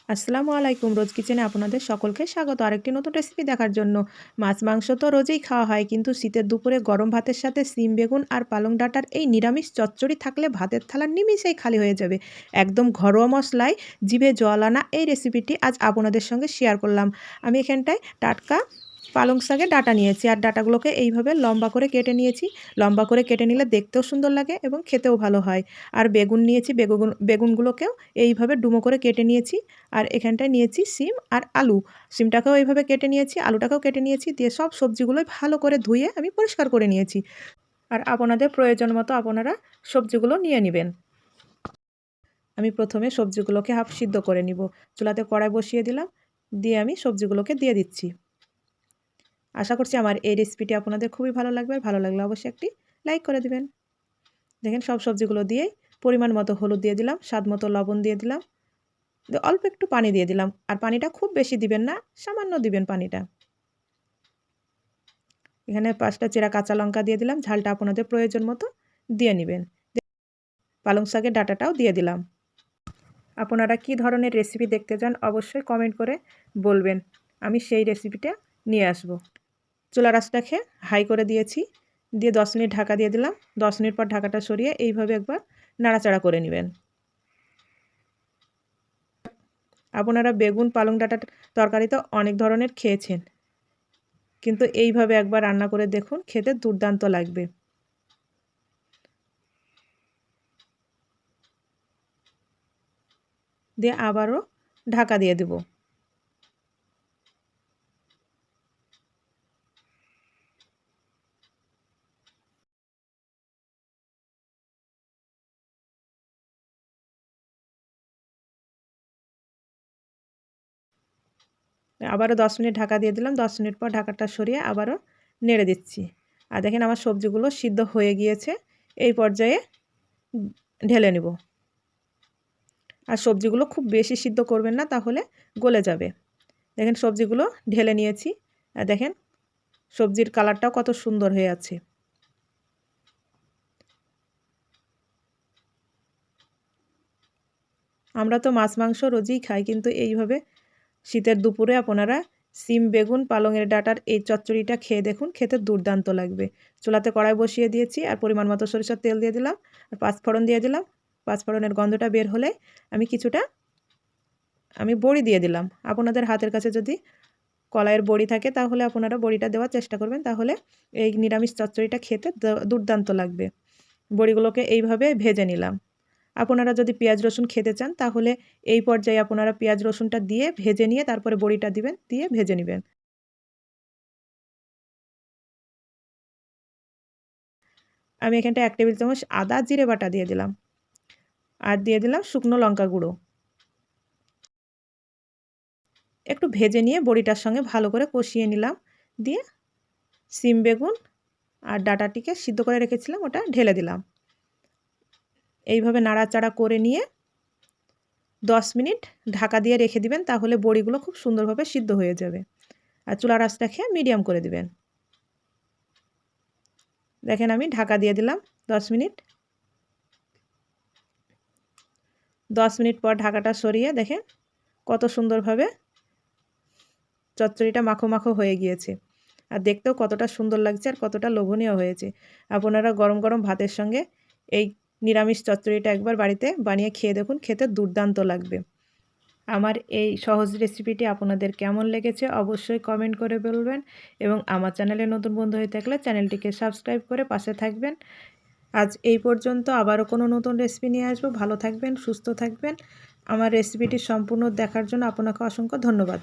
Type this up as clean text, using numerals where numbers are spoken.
আসসালামু আলাইকুম। রোজ কিচেনে আপনাদের সকলকে স্বাগত আরেকটি নতুন রেসিপি দেখার জন্য। মাছ মাংস তো রোজই খাওয়া হয়, কিন্তু শীতের দুপুরে গরম ভাতের সাথে শিম বেগুন আর পালং ডাঁটার এই নিরামিষ চচ্চড়ি থাকলে ভাতের থালা নিমিষেই খালি হয়ে যাবে। একদম ঘরোয়া মশলায় জিভে জল আনা এই রেসিপিটি আজ আপনাদের সঙ্গে শেয়ার করলাম। আমি এখানটায় টাটকা পালং শাকের ডাঁটা নিয়েছি, আর ডাঁটাগুলোকে এইভাবে লম্বা করে কেটে নিয়েছি। লম্বা করে কেটে নিলে দেখতেও সুন্দর লাগে এবং খেতেও ভালো হয়। আর বেগুন নিয়েছি, বেগুনগুলোকেও এইভাবে ডুমো করে কেটে নিয়েছি। আর এখানটায় নিয়েছি সিম আর আলু। সিমটাকেও এইভাবে কেটে নিয়েছি, আলুটাকেও কেটে নিয়েছি, দিয়ে সব সবজিগুলোই ভালো করে ধুয়ে আমি পরিষ্কার করে নিয়েছি। আর আপনাদের প্রয়োজন মতো আপনারা সবজিগুলো নিয়ে নেবেন। আমি প্রথমে সবজিগুলোকে হাফ সিদ্ধ করে নিব। চুলাতে কড়াই বসিয়ে দিলাম, দিয়ে আমি সবজিগুলোকে দিয়ে দিচ্ছি। আশা করছি আমার এই রেসিপিটি আপনাদের খুবই ভালো লাগবে। ভালো লাগলে অবশ্যই একটি লাইক করে দিবেন। দেখেন সব সবজিগুলো দিয়েই পরিমাণ মতো হলুদ দিয়ে দিলাম, স্বাদ মতো লবণ দিয়ে দিলাম, অল্প একটু পানি দিয়ে দিলাম। আর পানিটা খুব বেশি দিবেন না, সামান্য দিবেন পানিটা। এখানে 5টা চেরা কাঁচা লঙ্কা দিয়ে দিলাম, ঝালটা আপনাদের প্রয়োজন মতো দিয়ে নেবেন। পালং শাকের ডাঁটাটাও দিয়ে দিলাম। আপনারা কী ধরনের রেসিপি দেখতে চান অবশ্যই কমেন্ট করে বলবেন, আমি সেই রেসিপিটা নিয়ে আসব। চুলার আঁচটাকে হাই করে দিয়েছি, দিয়ে 10 মিনিট ঢাকা দিয়ে দিলাম। 10 মিনিট পর ঢাকাটা সরিয়ে এইভাবে একবার নাড়াচাড়া করে নেবেন। আপনারা বেগুন পালং ডাঁটার তরকারি তো অনেক ধরনের খেয়েছেন, কিন্তু এইভাবে একবার রান্না করে দেখুন, খেতে দুর্দান্ত লাগবে। দিয়ে আবারও ঢাকা দিয়ে দেব। আবারও 10 মিনিট ঢাকা দিয়ে দিলাম। 10 মিনিট পর ঢাকাটা সরিয়ে আবারও নেড়ে দিচ্ছি। আর দেখেন আমার সবজিগুলো সিদ্ধ হয়ে গিয়েছে। এই পর্যায়ে ঢেলে নেব। আর সবজিগুলো খুব বেশি সিদ্ধ করবেন না, তাহলে গলে যাবে। দেখেন সবজিগুলো ঢেলে নিয়েছি। আর দেখেন সবজির কালারটাও কত সুন্দর হয়ে আছে। আমরা তো মাছ মাংস রোজই খাই, কিন্তু এইভাবে শীতের দুপুরে আপনারা সিম বেগুন পালংয়ের ডাঁটার এই চচ্চড়িটা খেয়ে দেখুন, খেতে দুর্দান্ত লাগবে। চুলাতে কড়াই বসিয়ে দিয়েছি, আর পরিমাণ মতো সরিষার তেল দিয়ে দিলাম, আর পাঁচফোড়ন দিয়ে দিলাম। পাঁচফোড়নের গন্ধটা বের হলে আমি বড়ি দিয়ে দিলাম। আপনাদের হাতের কাছে যদি কলাইয়ের বড়ি থাকে তাহলে আপনারা বড়িটা দেওয়ার চেষ্টা করবেন, তাহলে এই নিরামিষ চচ্চড়িটা খেতে দুর্দান্ত লাগবে। বড়িগুলোকে এইভাবে ভেজে নিলাম। আপনারা যদি পেঁয়াজ রসুন খেতে চান তাহলে এই পর্যায়ে আপনারা পেঁয়াজ রসুনটা দিয়ে ভেজে নিয়ে তারপরে বড়িটা দিবেন, দিয়ে ভেজে নেবেন। আমি এখানটা 1 টেবিল চামচ আদা জিরে বাটা দিয়ে দিলাম, আর দিয়ে দিলাম শুকনো লঙ্কা গুঁড়ো। একটু ভেজে নিয়ে বড়িটার সঙ্গে ভালো করে কষিয়ে নিলাম, দিয়ে সিম বেগুন আর ডাঁটাটিকে সিদ্ধ করে রেখেছিলাম ওটা ঢেলে দিলাম। এইভাবে নাড়াচাড়া করে নিয়ে 10 মিনিট ঢাকা দিয়ে রেখে দিবেন, তাহলে বড়িগুলো খুব সুন্দরভাবে সিদ্ধ হয়ে যাবে। আর চুলার আঁচটাকে মিডিয়াম করে দিবেন। দেখেন আমি ঢাকা দিয়ে দিলাম 10 মিনিট। 10 মিনিট পর ঢাকাটা সরিয়ে দেখেন কত সুন্দরভাবে চচ্চড়িটা মাখো মাখো হয়ে গিয়েছে, আর দেখতেও কতটা সুন্দর লাগছে আর কতটা লোভনীয় হয়েছে। আপনারা গরম গরম ভাতের সঙ্গে এই নিরামিষ চচ্চড়িটা একবার বাড়িতে বানিয়ে খেয়ে দেখুন, খেতে দুর্দান্ত লাগবে। আমার এই সহজ রেসিপিটি আপনাদের কেমন লেগেছে অবশ্যই কমেন্ট করে বলবেন, এবং আমার চ্যানেলে নতুন বন্ধু হয়ে থাকলে চ্যানেলটিকে সাবস্ক্রাইব করে পাশে থাকবেন। আজ এই পর্যন্ত, আবারও কোনো নতুন রেসিপি নিয়ে আসবো। ভালো থাকবেন, সুস্থ থাকবেন। আমার রেসিপিটি সম্পূর্ণ দেখার জন্য আপনাকে অসংখ্য ধন্যবাদ।